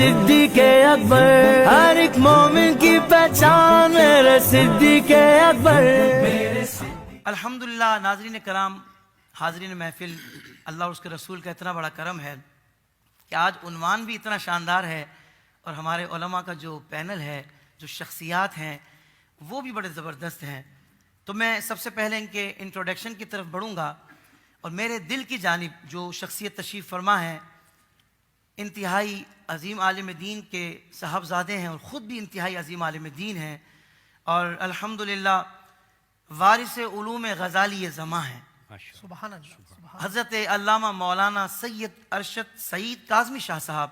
صدیق اکبر، ہر ایک مومن کی پہچان میرے صدیق اکبر۔ الحمدللہ ناظرین کرام، حاضرین محفل، اللہ اور اس کے رسول کا اتنا بڑا کرم ہے کہ آج عنوان بھی اتنا شاندار ہے، اور ہمارے علماء کا جو پینل ہے، جو شخصیات ہیں، وہ بھی بڑے زبردست ہیں۔ تو میں سب سے پہلے ان کے انٹروڈکشن کی طرف بڑھوں گا، اور میرے دل کی جانب جو شخصیت تشریف فرما ہے، انتہائی عظیم عالم دین کے صاحبزادے ہیں، اور خود بھی انتہائی عظیم عالم دین ہیں، اور الحمدللہ وارث علوم غزالی زماں ہیں۔ سبحان اللہ۔ حضرت علامہ مولانا سید ارشد سعید کاظمی شاہ صاحب،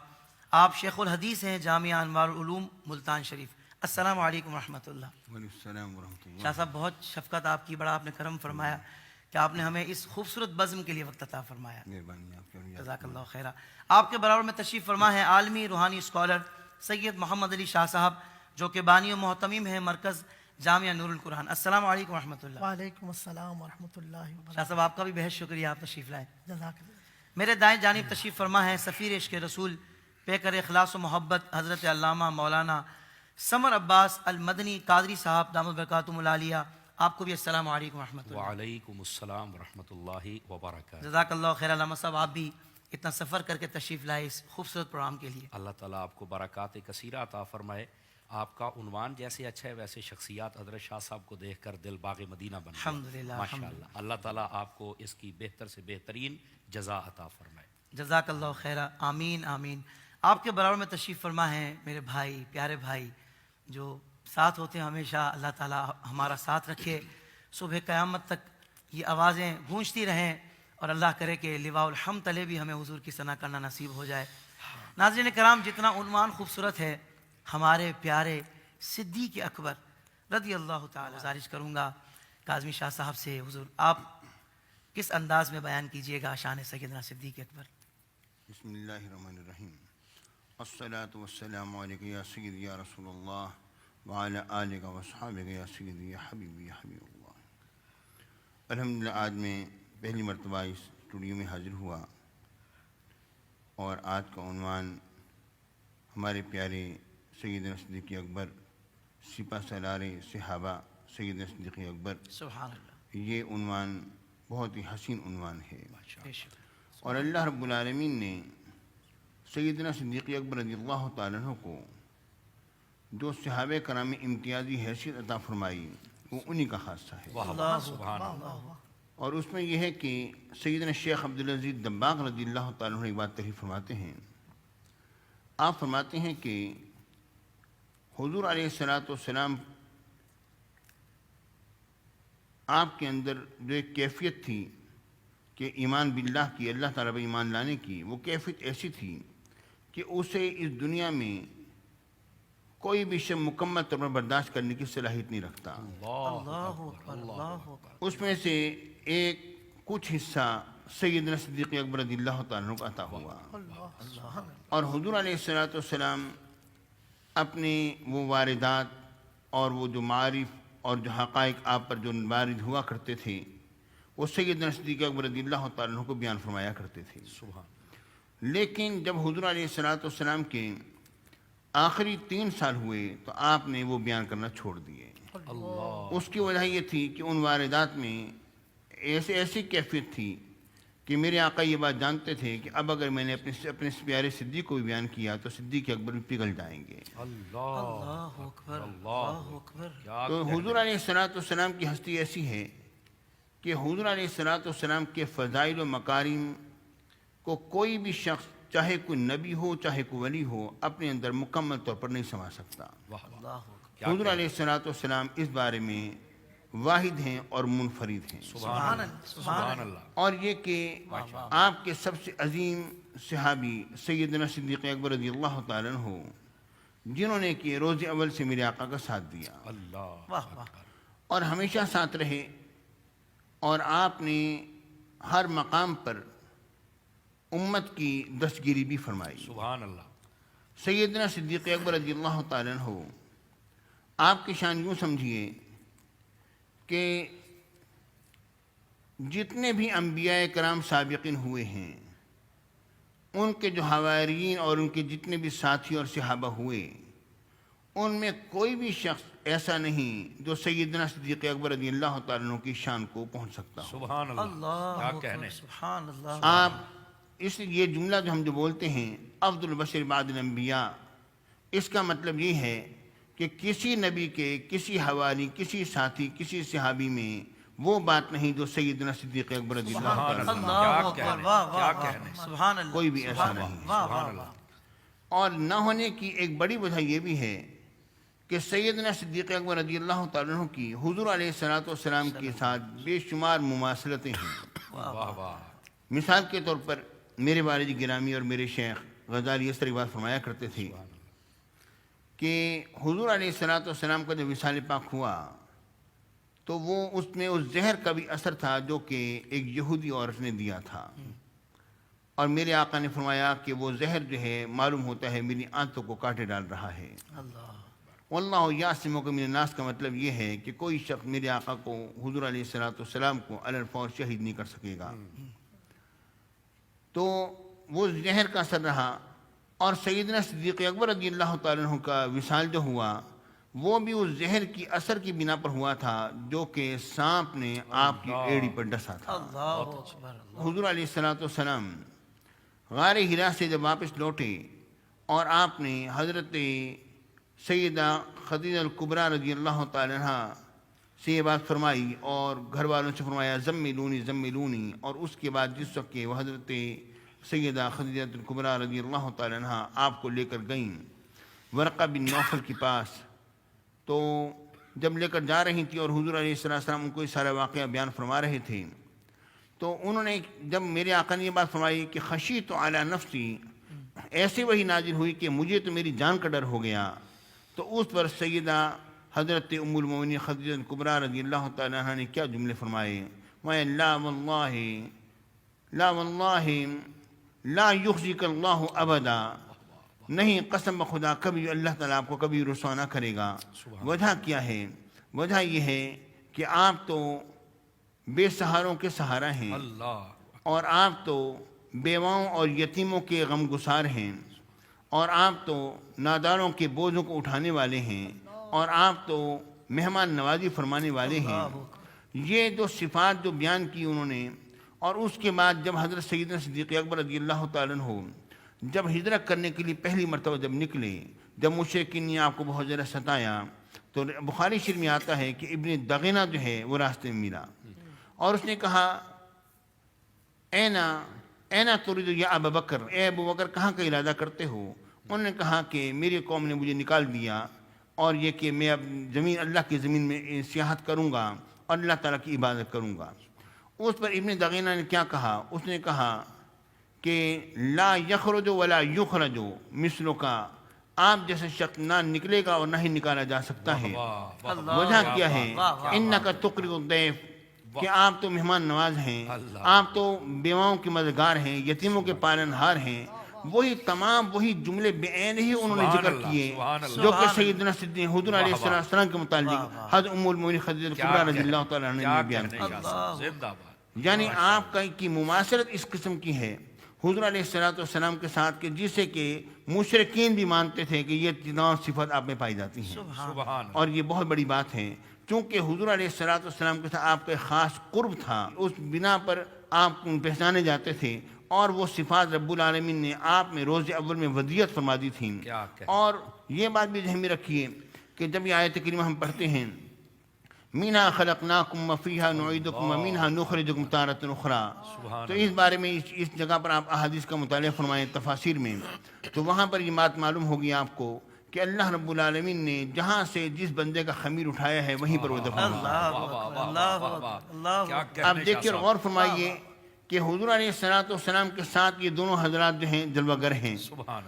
آپ شیخ الحدیث ہیں، جامعہ انوار العلوم ملتان شریف۔ السلام علیکم ورحمۃ اللہ۔ وعلیکم السلام ورحمۃ اللہ۔ شاہ صاحب بہت شفقت آپ کی، بڑا آپ نے کرم فرمایا کہ آپ نے ہمیں اس خوبصورت بزم کے لیے وقت عطا فرمایا، مہربانی آپ کی۔ جزاک اللہ خیرہ۔ آپ کے برابر میں تشریف فرما ہے عالمی روحانی اسکالر سید محمد علی شاہ صاحب، جو کہ بانی و محتمیم ہیں مرکز جامعہ نور القرآن۔ السلام علیکم ورحمۃ اللہ۔ وعلیکم السلام ورحمۃ اللہ شاہ وبرکاتہ۔ صاحب آپ کا بھی بہت شکریہ، آپ تشریف لائیں۔ جزاک اللہ۔ میرے دائیں جانب تشریف فرما ہے سفیر عشق رسول، پیکر اخلاص و محبت، حضرت علامہ مولانا سمر عباس المدنی قادری صاحب دامت برکاتہم العالیہ۔ آپ کو بھی السلام علیکم ورحمۃ اللہ۔ وعلیکم السلام ورحمۃ اللہ وبرکاتہ۔ جزاک اللہ خیر علامہ صاحب، آپ بھی اتنا سفر کر کے تشریف لائے اس خوبصورت پروگرام کے لیے۔ اللہ تعالیٰ آپ کو برکات کثیرہ عطا فرمائے۔ آپ کا عنوان جیسے اچھا ہے، ویسے شخصیات حضرت شاہ صاحب کو دیکھ کر دل باغ مدینہ بن گیا۔ الحمدللہ، ماشاءاللہ۔ اللہ تعالیٰ آپ کو اس کی بہتر سے بہترین جزا عطا فرمائے۔ جزاک اللہ خیرہ، آمین آمین۔ آپ کے برابر میں تشریف فرما ہیں میرے بھائی، پیارے بھائی، جو ساتھ ہوتے ہیں ہمیشہ۔ اللہ تعالیٰ ہمارا ساتھ رکھے، صبح قیامت تک یہ آوازیں گونجتی رہیں، اور اللہ کرے کہ لواء الحمد تلے بھی ہمیں حضور کی ثنا کرنا نصیب ہو جائے۔ ناظرین کرام، جتنا عنوان خوبصورت ہے، ہمارے پیارے صدیق اکبر رضی اللہ تعالیٰ، گزارش کروں گا کاظمی شاہ صاحب سے، حضور آپ کس انداز میں بیان کیجئے گا شان سیدنا صدیق اکبر؟ بسم اللہ الرحمن الرحیم۔ الصلاۃ والسلام علیک یا سید یا رسول اللہ وعلی آلک وصحابک یا سید یا حبیب یا حبیب اللہ۔ الحمدللہ آج میں پہلی مرتبہ اس اسٹوڈیو میں حاضر ہوا، اور آج کا عنوان ہمارے پیارے سیدنا صدیق اکبر، سپہ سالار صحابہ سیدنا صدیق اکبر، سبحان اللہ، یہ عنوان بہت ہی حسین عنوان ہے۔ بے شک۔ اور اللہ رب العالمین نے سیدنا صدیق اکبر رضی اللہ تعالیٰ عنہ کو جو صحابہ کرام میں امتیازی حیثیت عطا فرمائی، وہ انہی کا خاصہ ہے۔ اللہ سبحان اللہ۔ اور اس میں یہ ہے کہ سیدنا شیخ عبدالعزیز دباغ رضی اللہ تعالیٰ عنہ ایک بات تحریر فرماتے ہیں۔ آپ فرماتے ہیں کہ حضور علیہ السلام آپ کے اندر جو ایک کیفیت تھی کہ ایمان باللہ کی، اللہ تعالیٰ پر ایمان لانے کی، وہ کیفیت ایسی تھی کہ اسے اس دنیا میں کوئی بھی شخص مکمل طور پر برداشت کرنے کی صلاحیت نہیں رکھتا۔ اللہ اکبر، اللہ اکبر۔ اس میں سے ایک کچھ حصہ سیدنا صدیق اکبر رضی اللہ تعالیٰ عنہ کو عطا ہوا، اور حضور علیہ السلام اپنے وہ واردات اور وہ جو معارف اور جو حقائق آپ پر جو وارد ہوا کرتے تھے، وہ سیدنا صدیق اکبر رضی اللہ تعالیٰ عنہ کو بیان فرمایا کرتے تھے۔ لیکن جب حضور علیہ السلام کے آخری 3 سال ہوئے تو آپ نے وہ بیان کرنا چھوڑ دیے۔ اس کی وجہ یہ تھی کہ ان واردات میں ایسی کیفیت تھی کہ میرے آقا یہ بات جانتے تھے کہ اب اگر میں نے اپنے پیارے صدیق کو بھی بیان کیا تو صدیق اکبر بھی پگھل جائیں گے۔ اللہ اکبر، اللہ اکبر۔ تو حضور علیہ السلام کی ہستی ایسی ہے کہ حضور علیہ السلام کے فضائل و مکارم کو کوئی بھی شخص، چاہے کوئی نبی ہو چاہے کوئی ولی ہو، اپنے اندر مکمل طور پر نہیں سما سکتا۔ حضور علیہ السلام اس بارے میں واحد ہیں اور منفرد ہیں۔ سبحان اللہ، سبحان اللہ۔ اور یہ کہ آپ کے سب سے عظیم صحابی سیدنا صدیق اکبر رضی اللہ تعالیٰ عنہ، جنہوں نے کہ روز اول سے میرے آقا کا ساتھ دیا اللہ واہ واہ۔ اور ہمیشہ ساتھ رہے، اور آپ نے ہر مقام پر امت کی دستگیری بھی فرمائی۔ سبحان اللہ۔ سیدنا صدیق اکبر رضی اللہ تعالیٰ عنہ، آپ کی شان یوں سمجھیے کہ جتنے بھی انبیاء کرام سابقین ہوئے ہیں، ان کے جو حوارین اور ان کے جتنے بھی ساتھی اور صحابہ ہوئے، ان میں کوئی بھی شخص ایسا نہیں جو سیدنا صدیق اکبر رضی اللہ تعالیٰ عنہ کی شان کو پہنچ سکتا ہو۔ سبحان اللہ، اللہ کیا اکبر، کہنے۔ سبحان اللہ۔ آپ اس یہ جملہ جو ہم جو بولتے ہیں افضل البشر بعد الانبیاء، اس کا مطلب یہ ہے کہ کسی نبی کے کسی حوالی، کسی ساتھی، کسی صحابی میں وہ بات نہیں جو سیدنا صدیق اکبر رضی اللہ سبحان تعالیٰ عنہ، اللہ، اللہ کیا اکبر، کہنے، واہ کیا واہ کہنے۔ واہ، سبحان اللہ، کوئی بھی ایسا سبحان نہیں۔ اللہ، واہ سبحان واہ اللہ۔ واہ۔ اور نہ ہونے کی ایک بڑی وجہ یہ بھی ہے کہ سیدنا صدیق اکبر رضی اللہ تعالیٰ عنہ کی حضور علیہ السلام کے ساتھ بے شمار مماثلتیں ہیں۔ واہ واہ، مثال کے طور پر میرے والد گرامی اور میرے شیخ غزالی اس طرح بات فرمایا کرتے تھے کہ حضور علیہ السلام کا جب وصال پاک ہوا تو وہ اس میں اس زہر کا بھی اثر تھا جو کہ ایک یہودی عورت نے دیا تھا، اور میرے آقا نے فرمایا کہ وہ زہر جو ہے معلوم ہوتا ہے میری آنتوں کو کاٹے ڈال رہا ہے۔ اللہ، واللہ یعصمک من الناس کا مطلب یہ ہے کہ کوئی شخص میرے آقا کو حضور علیہ السلام کو علی الفور شہید نہیں کر سکے گا۔ تو وہ زہر کا اثر رہا، اور سیدنا صدیق اکبر رضی اللہ تعالیٰ عنہ کا وصال جو ہوا وہ بھی اس زہر کی اثر کی بنا پر ہوا تھا جو کہ سانپ نے آپ کی ایڑی پر ڈسا تھا۔ اللہ اکبر، اللہ۔ حضور علیہ السلام غار ہرا سے جب واپس لوٹے اور آپ نے حضرت سیدہ خدیجہ الکبریٰ رضی اللہ تعالیٰ عنہ سے یہ بات فرمائی اور گھر والوں سے فرمایا زملونی زملونی، اور اس کے بعد جس وقت کہ وہ حضرت سیدہ خدیجہ الکبریٰ رضی اللہ تعالیٰ عنہ آپ کو لے کر گئیں ورقہ بن نوفل کے پاس، تو جب لے کر جا رہی تھی اور حضور علیہ السلام ان کو یہ سارا واقعہ بیان فرما رہے تھے، تو انہوں نے جب میرے آقا نے یہ بات فرمائی کہ خشیت علی نفسی، ایسے وہی نازل ہوئی کہ مجھے تو میری جان کا ڈر ہو گیا، تو اس پر سیدہ حضرت ام المؤمنین خدیجہ الکبریٰ رضی اللہ تعالیٰ عنہ نے کیا جملے فرمائے، میں لا واللہ لا واللہ لا یخزیک اللہ ابدا، نہیں قسم بخدا کبھی اللہ تعالیٰ آپ کو کبھی رسوا نہ کرے گا۔ وجہ کیا ہے؟ وجہ یہ ہے کہ آپ تو بے سہاروں کے سہارا ہیں، اللہ، اور آپ تو بیواؤں اور یتیموں کے غم گسار ہیں، اور آپ تو ناداروں کے بوجھوں کو اٹھانے والے ہیں، اور آپ تو مہمان نوازی فرمانے والے ہیں۔ یہ جو صفات جو بیان کی انہوں نے، اور اس کے بعد جب حضرت سیدنا صدیق اکبر رضی اللہ تعالیٰ عنہ جب ہجرت کرنے کے لیے پہلی مرتبہ جب نکلے، جب مشرکین نے آپ کو بہت زیادہ ستایا، تو بخاری شریف میں آتا ہے کہ ابن دغینہ جو ہے وہ راستے میں ملا، اور اس نے کہا اینا تريد یا ابا بکر، اے ابو بکر کہاں کا ارادہ کرتے ہو؟ انہوں نے کہا کہ میری قوم نے مجھے نکال دیا، اور یہ کہ میں اب زمین اللہ کی زمین میں سیاحت کروں گا اور اللہ تعالیٰ کی عبادت کروں گا۔ اس پر ابن دغینہ نے کیا کہا؟ اس نے کہا کہ لا یخرج ولا یخرج مثلو کا، آپ جیسے شخص نہ نکلے گا اور نہ ہی نکالا جا سکتا ہے۔ وجہ کیا ہے؟ انک تقری الضیف، کہ آپ تو مہمان نواز ہیں، آپ تو بیواؤں کے مددگار ہیں، یتیموں کے پالنہار ہیں۔ وہی تمام وہی جملے بعین ہی انہوں نے ذکر کیے جو کہ سیدنا صدیق حضور علیہ السلام کے متعلق حضرت ام المؤمنین خدیجہ الکبریٰ رضی اللہ تعالیٰ عنہ نے بیان کیا۔ یعنی آپ کی مماثلت اس قسم کی ہے حضور علیہ السلام کے ساتھ کہ جسے کہ مشرکین بھی مانتے تھے کہ یہ تمام صفات آپ میں پائی جاتی ہیں، اور یہ بہت بڑی بات ہے چونکہ حضور علیہ السلام کے ساتھ آپ کا خاص قرب تھا، اس بنا پر آپ پہچانے جاتے تھے، اور وہ صفات رب العالمین نے آپ میں روز اول میں ودیت فرما دی تھیں۔ اور یہ بات بھی ذہن میں رکھیے کہ جب یہ آیت کریمہ ہم پڑھتے ہیں مِنْهَا خَلَقْنَاكُمْ وَفِيهَا نُعِيدُكُمْ وَمِنْهَا نُخْرِجُكُمْ تَارَةً أُخْرَىٰ، تو اس بارے میں اس جگہ پر آپ احادیث کا مطالعہ فرمائیں تفاسیر میں، تو وہاں پر یہ بات معلوم ہوگی آپ کو کہ اللہ رب العالمین نے جہاں سے جس بندے کا خمیر اٹھایا ہے وہیں پر وہ دفن ہوا۔ آپ دیکھیے اور غور فرمائیے کہ حضور علیہ السلام کے ساتھ یہ دونوں حضرات جو ہیں جلوہ گر ہیں،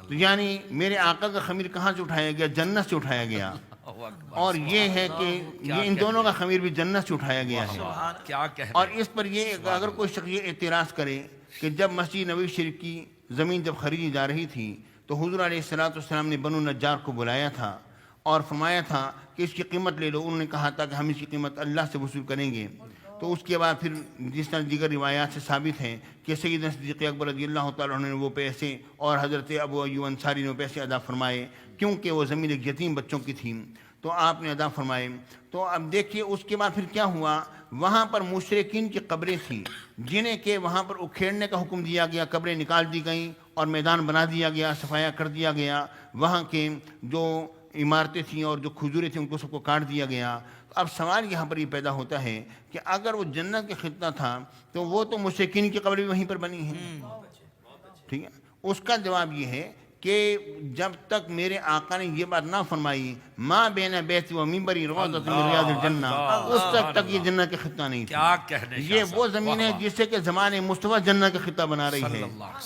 تو یعنی میرے آقا کا خمیر کہاں سے اٹھایا گیا؟ جنت سے اٹھایا گیا، اور یہ ہے کہ یہ ان دونوں کا خمیر بھی جنت سے اٹھایا گیا ہے۔ اور اس پر یہ اگر کوئی شخص یہ اعتراض کرے کہ جب مسجد نبوی شریف کی زمین جب خریدی جا رہی تھی تو حضور علیہ السلام نے بنو نجار کو بلایا تھا اور فرمایا تھا کہ اس کی قیمت لے لو، انہوں نے کہا تھا کہ ہم اس کی قیمت اللہ سے وصول کریں گے، تو اس کے بعد پھر جس طرح دیگر روایات سے ثابت ہیں کہ سیدنا صدیق اکبر رضی اللہ تعالیٰ عنہ نے وہ پیسے اور حضرت ابو ایوب انصاری نے وہ پیسے ادا فرمائے، کیونکہ وہ زمین ایک یتیم بچوں کی تھی، تو آپ نے ادا فرمائے۔ تو اب دیکھیے اس کے بعد پھر کیا ہوا، وہاں پر مشرکین کی قبریں تھیں جنہیں کہ وہاں پر اکھیڑنے کا حکم دیا گیا، قبریں نکال دی گئیں اور میدان بنا دیا گیا، صفایا کر دیا گیا، وہاں کے جو عمارتیں تھیں اور جو کھجوریں تھیں ان کو سب کو کاٹ دیا گیا۔ اب سوال یہاں پر یہ پیدا ہوتا ہے کہ اگر وہ جنت کا خطہ تھا تو وہ تو مشرکین کی قبریں بھی وہیں پر بنی ہیں، ٹھیک ہے۔ اس کا جواب یہ ہے کہ جب تک میرے آقا نے یہ بات نہ فرمائی ما بین بیت و منبری روضۃ من ریاض الجنہ، اس تک یہ جنت کا خطہ نہیں تھا۔ کیا کہنے یہ وہ زمین ہے جسے کہ زمان مصطفیٰ جنت کا خطہ بنا رہی ہے۔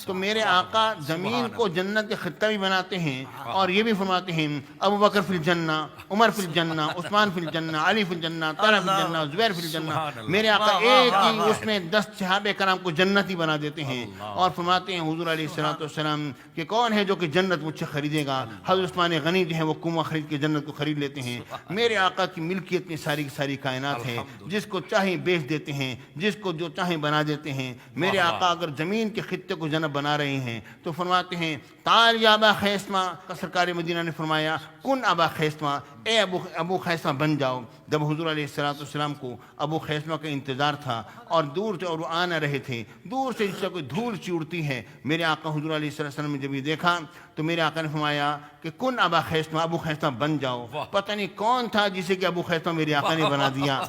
تو میرے آقا زمین کو جنت کا خطہ بھی بناتے ہیں اور یہ بھی فرماتے ہیں ابو بکر فی الجنہ، عمر فی الجنہ، عثمان فی الجنہ، علی فی الجنہ، طلحہ فی الجنہ، زبیر فی الجنہ۔ میرے آقا ایک ہی اس میں 10 صحابہ کرام کو جنتی بنا دیتے ہیں اور فرماتے ہیں حضور علیہ الصلوۃ والسلام کہ کون ہے جو کہ جنت مجھ سے خریدے گا؟ حضرت عثمان غنی جو ہیں وہ کنواں خرید کے جنت کو خرید لیتے ہیں۔ میرے آقا کی ملکیت میں ساری کی ساری کائنات ہے، جس کو چاہیں بیچ دیتے ہیں، جس کو جو چاہیں بنا دیتے ہیں۔ میرے آقا اگر زمین کے خطے کو جنت بنا رہے ہیں تو فرماتے ہیں تعال یا ابا خیسمہ، سرکار مدینہ نے فرمایا کن ابا خیسمہ، اے ابو خیسمہ بن جاؤ۔ جب حضور علیہ السلام کو ابو خیسمہ کا انتظار تھا اور دور سے اور وہ آ نہ رہے تھے، دور سے جس سے کوئی دھول سی اڑتی ہے، میرے آقا حضور علیہ السلام نے جب یہ دیکھا تو میرے آقا نے فرمایا کہ کن ابا خیسمہ، ابو خیسمہ بن جاؤ۔ پتہ نہیں کون تھا جسے کہ ابو خیسمہ میرے آقا نے بنا دیا،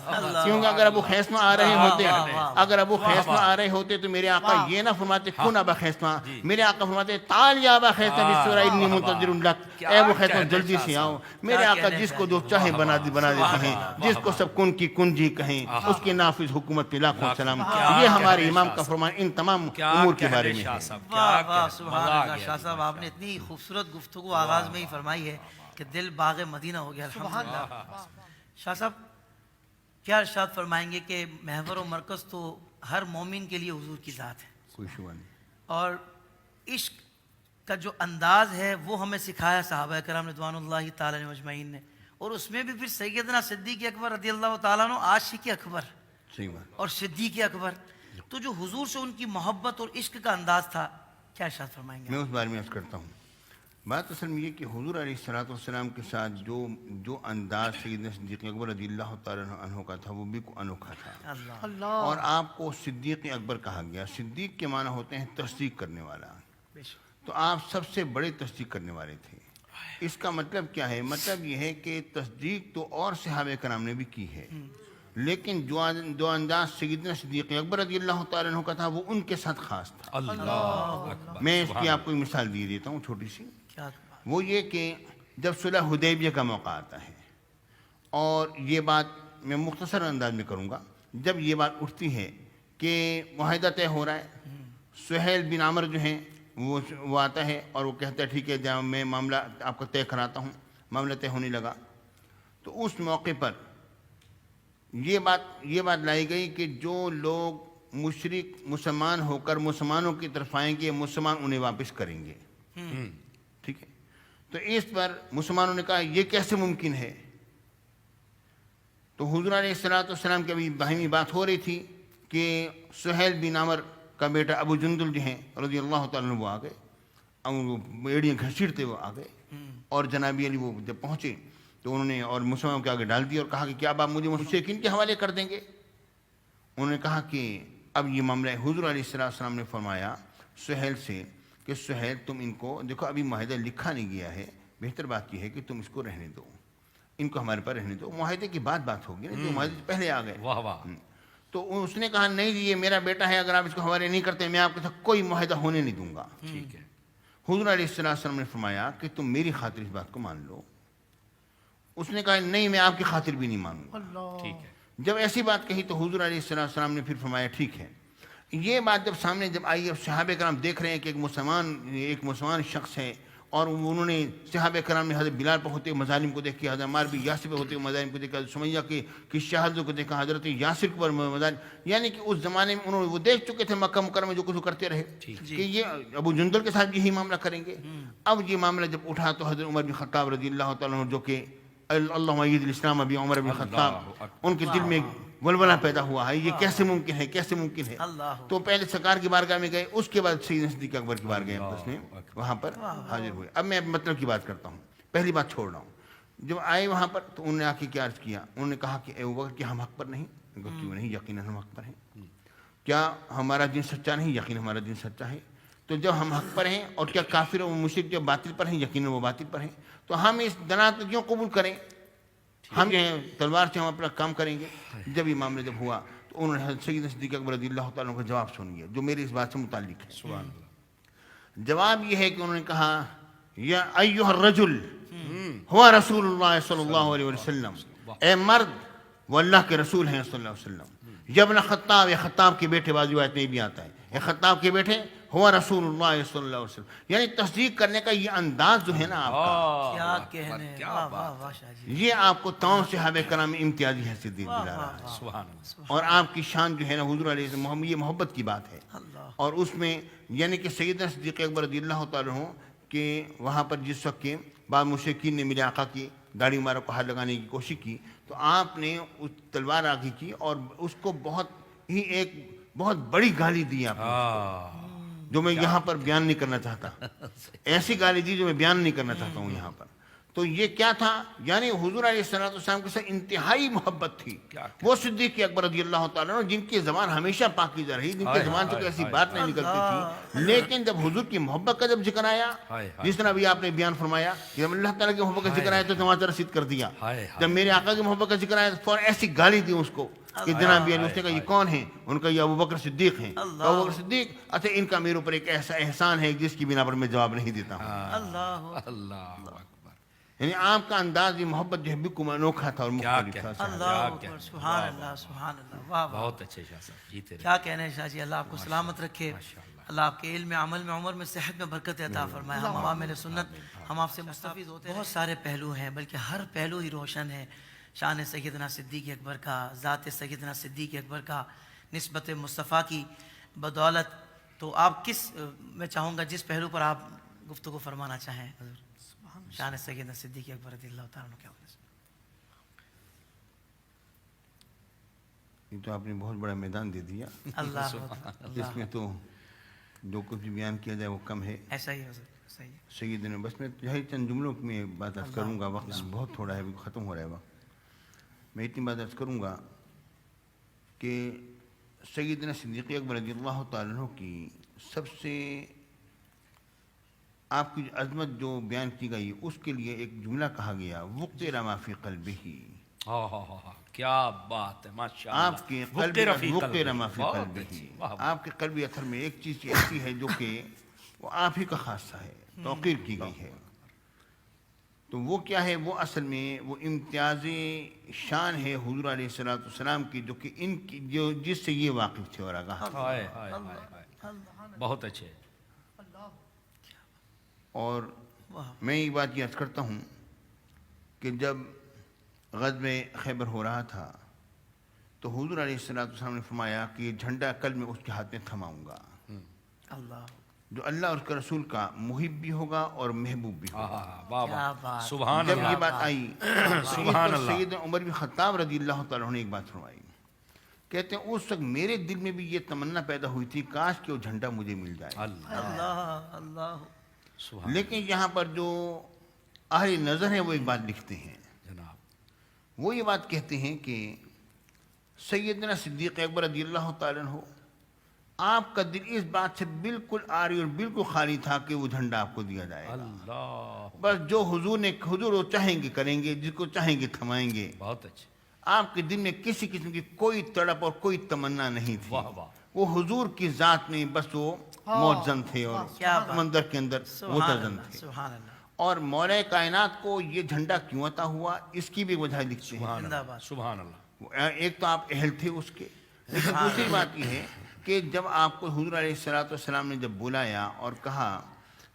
کیونکہ اگر ابو خیسمہ آ رہے ہوتے تو میرے آقا یہ نہ فرماتے کن ابا خیسمہ، میرے آقا فرماتے تعال یا ابا خیسمہ بسرعہ انی منتظر لک، اے ابو خیسمہ جلدی سے آؤ۔ میرے آقا جس کو جو چاہے بنا دیتے ہیں، جس کو سب کن کی کنجی کہیں، اس کے نافذ حکومت پہ لاکھوں سلام۔ یہ ہمارے امام کا فرمان ان تمام امور کے بارے میں ہے۔ واہ واہ سبحان اللہ۔ شاہ صاحب آپ نے اتنی خوبصورت گفتگو آغاز میں ہی فرمائی ہے کہ دل باغ مدینہ ہو گیا الحمدللہ۔ شاہ صاحب کیا ارشاد فرمائیں گے کہ محور و مرکز تو ہر مومن کے لیے حضور کی ذات ہے، کوئی شبہ نہیں، اور عشق کا جو انداز ہے وہ ہمیں سکھایا صحابہ کرام رضوان اللہ تعالیٰ عنہ اجمعین نے، اور اس میں بھی پھر سیدنا صدیق اکبر رضی اللہ تعالیٰ عنہ عاشق اکبر صحیح بات۔ اور صدیق اکبر، تو جو حضور سے ان کی محبت اور عشق کا انداز تھا، کیا ارشاد فرمائیں گے؟ میں اس بارے میں عرض کرتا ہوں۔ بات اصل میں یہ کہ حضور علیہ السلام کے ساتھ جو انداز سیدنا صدیق اکبر رضی اللہ تعالیٰ عنہ کا تھا وہ بھی انوکھا تھا، اللہ اور آپ کو صدیق اکبر کہا گیا۔ صدیق کے معنی ہوتے ہیں تصدیق کرنے والا، تو آپ سب سے بڑے تصدیق کرنے والے تھے۔ اس کا مطلب کیا ہے؟ مطلب یہ ہے کہ تصدیق تو اور صحابہ کرام نے بھی کی ہے، لیکن جو انداز سیدنا صدیق اکبر رضی اللہ تعالیٰ عنہ کا تھا وہ ان کے ساتھ خاص تھا۔ اللہ اکبر۔ میں اس کی آپ کو مثال دے دیتا ہوں چھوٹی سی۔ کیا وہ یہ کہ جب صلح حدیبیہ کا موقع آتا ہے، اور یہ بات میں مختصر انداز میں کروں گا، جب یہ بات اٹھتی ہے کہ معاہدہ طے ہو رہا ہے، سہیل بن عمر جو ہیں وہ آتا ہے اور وہ کہتا ہے ٹھیک ہے جب میں معاملہ آپ کو طے کراتا ہوں، معاملہ طے ہونے لگا، تو اس موقع پر یہ بات لائی گئی کہ جو لوگ مشرک مسلمان ہو کر مسلمانوں کی طرف آئیں گے، مسلمان انہیں واپس کریں گے، ٹھیک ہے۔ تو اس پر مسلمانوں نے کہا یہ کیسے ممکن ہے؟ تو حضور علیہ السلام کی ابھی باہمی بات ہو رہی تھی کہ سہیل بن عمر کا بیٹا ابو جندل جو ہیں رضی اللہ تعالیٰ عنہ وہ آ گئے، اور وہ بیڑیاں گھسیٹتے وہ آ گئے، اور جناب علی وہ جب پہنچے تو انہوں نے اور مسلمانوں کے آگے ڈال دیا اور کہا کہ کیا آپ مجھے مشرکین کے حوالے کر دیں گے؟ انہوں نے کہا کہ اب یہ معاملہ ہے۔ حضور علیہ السلام نے فرمایا سہیل سے کہ سہیل تم ان کو دیکھو، ابھی معاہدہ لکھا نہیں گیا ہے، بہتر بات یہ ہے کہ تم اس کو رہنے دو، ان کو ہمارے پاس رہنے دو، معاہدے کی بات ہوگی نا، جو معاہدے سے پہلے آ گئے۔ واہ واہ۔ تو اس نے کہا نہیں یہ میرا بیٹا ہے، اگر آپ اس کو حوالے نہیں کرتے میں آپ کے ساتھ کوئی معاہدہ ہونے نہیں دوں گا۔ ٹھیک ہے۔ حضور علیہ السلام نے فرمایا کہ تم میری خاطر اس بات کو مان لو۔ اس نے کہا نہیں میں آپ کی خاطر بھی نہیں مانوں گا۔ ٹھیک ہے۔ جب ایسی بات کہی تو حضور علیہ السلام نے پھر فرمایا ٹھیک ہے۔ یہ بات جب سامنے جب آئی، اب صحابہ کرام دیکھ رہے ہیں کہ ایک مسلمان شخص ہے، اور انہوں نے صحابہ کرام نے حضرت بلال پہ ہوتے مظالم کو دیکھ کے، حضرت عمار بن یاسر پہ ہوتے مظالم کو دیکھا، حضرت سمیہ کی شہادت کو دیکھا، حضرت یاسر پر مظالم، یعنی کہ اس زمانے میں انہوں نے وہ دیکھ چکے تھے مکہ مکرمہ میں جو کچھ کرتے رہے کہ یہ ابو جندل کے ساتھ یہی معاملہ کریں گے۔ اب یہ معاملہ جب اٹھا تو حضرت عمر بن خطاب رضی اللہ تعالیٰ عنہ جو کہ اللہم اید الاسلام ابی عمر بن خطاب، ان کے دل میں ولولہ پیدا ہوا ہے، یہ کیسے ممکن ہے، کیسے ممکن ہے؟ اللہ تو پہلے سرکار کی بارگاہ میں گئے، اس کے بعد سیدنا صدیق اکبر کی بارگاہ میں اس نے وہاں پر حاضر ہوئے۔ اب میں مطلب کی بات کرتا ہوں، پہلی بات چھوڑ رہا ہوں۔ جب آئے وہاں پر تو انہوں نے آ کے کیا عرض کیا؟ انہوں نے کہا کہ اے ابوبکر کیا ہم حق پر نہیں؟ کیوں نہیں، یقیناً ہم حق پر ہیں۔ کیا ہمارا دین سچا نہیں؟ یقیناً ہمارا دین سچا ہے۔ تو جب ہم حق پر ہیں، اور کیا کافر و مشرک جو باطل پر ہیں، یقیناً وہ باطل پر ہیں، تو ہم اس دنات کو کیوں قبول کریں؟ ہم جو ہیں تلوار سے ہم اپنا کام کریں گے۔ جب یہ معاملہ جب ہوا تو انہوں نے حضرت سیدنا صدیق اکبر رضی اللہ تعالیٰ عنہ کا جواب سنیے، جو میرے اس بات سے متعلق ہے۔ جواب یہ ہے کہ انہوں نے کہا یا ایھا الرجل ہوا رسول اللہ صلی اللہ علیہ وسلم، اے مرد وہ اللہ کے رسول ہیں صلی اللہ علیہ وسلم۔ یا ابن خطاب، یا خطاب کے بیٹے، بعض روایت میں بھی آتا ہے اے خطاب کے بیٹے ہوا رسول اللہ صلی اللہ علیہ وسلم، یعنی تصدیق کرنے کا یہ انداز جو ہے نا آپ کا، کیا کہنے، واہ واہ واہ شاہ جی، یہ آپ کو تمام صحابہ کرام میں امتیازی حیثیت دلا رہا ہے۔ سبحان اللہ، اور آپ کی شان جو ہے نا حضور علیہ السلام، یہ محبت کی بات ہے۔ اور اس میں یعنی کہ سیدنا صدیق اکبر رضی اللہ تعالیٰ عنہ کہ وہاں پر جس وقت کے بعض مشرکین نے میرے آقا کی داڑھی مبارک کو ہاتھ لگانے کی کوشش کی، تو آپ نے اس تلوار آگے کی اور اس کو بہت ہی ایک بہت بڑی گالی دی آپ نے، جو میں یہاں پر بیان نہیں کرنا چاہتا، ایسی گالی دی جو میں بیان نہیں کرنا چاہتا ہوں یہاں پر۔ تو یہ کیا تھا؟ یعنی حضور علیہ السلام کے ساتھ انتہائی محبت تھی۔ وہ صدیق اکبر رضی اللہ تعالیٰ عنہ جن کی زبان ہمیشہ پاکیزہ رہی، جن کی زبان سے کوئی ایسی بات نہیں نکلتی تھی، لیکن جب حضور کی محبت کا جب ذکر آیا، جس طرح بھی آپ نے بیان فرمایا کہ جب اللہ تعالیٰ کی محبت کا ذکر آیا تو تماچا رسید کر دیا، جب میرے آقا کی محبت کا ذکر آیا تو فوراً ایسی گالی دی اس کو کہ جناب یہ اس نے کہا یہ کون ہیں؟ ان کا یہ ابوبکر صدیق ہیں۔ ابوبکر صدیق، اچھا ان کا میرے اوپر ایک ایسا احسان ہے جس کی بنا پر میں جواب نہیں دیتا ہوں۔ اللہ اللہ اکبر، یعنی آپ کا انداز یہ محبت جو ہے بالکل انوکھا تھا اور مختلف تھا۔ اللہ اکبر، سبحان اللہ سبحان اللہ، واہ واہ، بہت اچھے شاہ صاحب، جیتے رہے۔ کیا کہنے ہیں شاہ جی، اللہ آپ کو سلامت رکھے، اللہ آپ کے علم میں، عمل میں، عمر میں، صحت میں برکت عطا فرمائے۔ ہم عوامل سنت ہم آپ سے مستفید ہوتے ہیں۔ بہت سارے پہلو ہیں، بلکہ ہر پہلو ہی روشن ہے شان سیدنا صدیق اکبر کا، ذات سیدنا صدیق اکبر کا، نسبت مصطفیٰ کی بدولت۔ تو آپ کس، میں چاہوں گا جس پہلو پر آپ گفتگو فرمانا چاہیں حضور، شان سیدنا صدیق اکبر رضی اللہ تعالیٰ عنہ، کیا ہونا چاہیے؟ یہ تو آپ نے بہت بڑا میدان دے دیا، اللہ اس میں تو جو کچھ بھی بیان کیا جائے وہ کم ہے۔ ایسا ہی حضور، صحیح ہے۔ سیدنا بس میں یہی چند جملوں میں بات عرض کروں گا، وقت بہت تھوڑا ہے، ختم ہو رہا ہے وقت۔ میں اتنی بات عرض کروں گا کہ سیدنا صدیق اکبر رضی اللہ تعالیٰ عنہ کی سب سے آپ کی عظمت جو بیان کی گئی، اس کے لیے ایک جملہ کہا گیا وقر ما فی قلبہ، کیا بات ہے، ماشاء اللہ، آپ کے قلب وقر ما فی قلبہ، آپ کے قلبی اثر میں ایک چیز ایسی ہے جو کہ وہ آپ ہی کا خاصہ ہے، توقیر کی گئی ہے۔ تو وہ کیا ہے؟ وہ اصل میں وہ امتیاز شان ہے حضور علیہ السلام کی، جو کہ ان کی جو جس سے یہ واقف تھے اور آگاہ تھے۔ بہت اچھے۔ اور میں یہ بات یاد کرتا ہوں کہ جب غزوہ خیبر ہو رہا تھا تو حضور علیہ السلام نے فرمایا کہ یہ جھنڈا کل میں اس کے ہاتھ میں تھماؤں گا، اللہ جو اللہ اور اس کے رسول کا محب بھی ہوگا اور محبوب بھی ہوگا۔ کیا بات، سبحان جب اللہ، یہ بات آئی سبحان اللہ، سیدنا عمر بن خطاب رضی اللہ تعالیٰ عنہ نے ایک بات فرمائی، کہتے ہیں اس وقت میرے دل میں بھی یہ تمنا پیدا ہوئی تھی کاش کہ وہ جھنڈا مجھے مل جائے، اللہ اللہ، لیکن یہاں پر جو اہل نظر ہیں وہ ایک بات لکھتے ہیں، جناب وہ یہ بات کہتے ہیں کہ سیدنا صدیق اکبر رضی اللہ تعالیٰ عنہ آپ کا دل اس بات سے بالکل عاری اور بالکل خالی تھا کہ وہ جھنڈا آپ کو دیا جائے گا، اللہ، بس جو حضور وہ چاہیں گے کریں گے، جس کو چاہیں گے تھمائیں گے۔ بہت اچھے، آپ کے دل میں کسی قسم کی کوئی تڑپ اور کوئی تمنا نہیں تھی، واہ واہ، وہ حضور کی ذات میں بس وہ موزن تھے اور کیا بات، سمندر کے اندر سبحان متزن اللہ تھے۔ سبحان اللہ، اور مولا کائنات کو یہ جھنڈا کیوں عطا ہوا اس کی بھی وجہ لکھتے ہیں۔ زندہ باد، سبحان اللہ، ایک تو آپ اہل تھے اس کے، لیکن دوسری بات یہ ہے کہ جب آپ کو حضور علیہ السلام نے جب بلایا اور کہا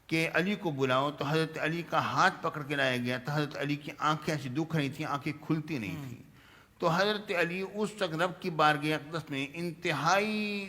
کہ علی کو بلاؤ تو حضرت علی کا ہاتھ پکڑ کے لایا گیا تو حضرت علی کی آنکھیں ایسی دکھ رہی تھیں، آنکھیں کھلتی نہیں تھیں، تو حضرت علی اس وقت رب کی بارگاہ اقدس میں انتہائی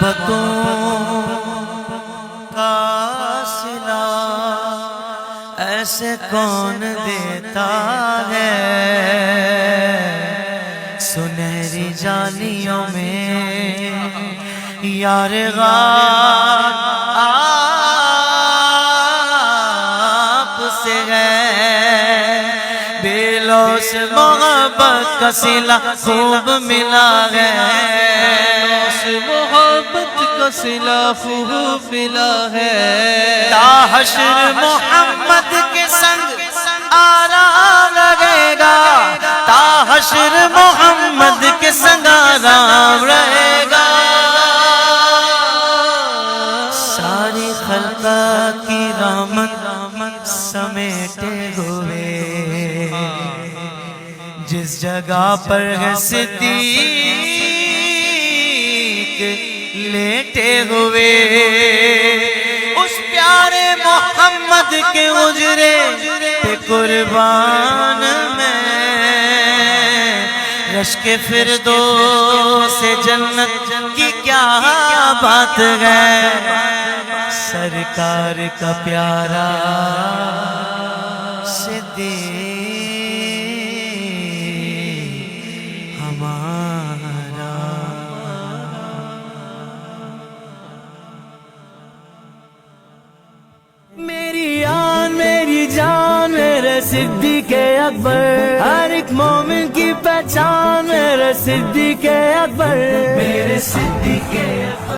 محبتوں کا صلہ ایسے کون دیتا ہے؟ سنہری جالیوں میں یار غار آپ سے ہے، دلوں سے محبت کا صلہ خوب ملا ہے، محبت کا صلہ خوب ملا ہے، تا حشر محمد کے سنگ آرام رہے گا، تا حشر محمد کے سنگ آرام رہے گا، ساری خلقات کی رحمت سمیٹے ہوئے جس جگہ پر ہے صدیق لیٹے ہوئے، اس پیارے محمد کے حجرے پہ قربان میں رشک فردوس جنت کی کیا بات ہے، سرکار کا پیارا صدیق ہمارا۔ میری آن میری جان میرے صدیق اکبر، ہر ایک مومن کی پہچان میرے صدیق اکبر، میرے صدیق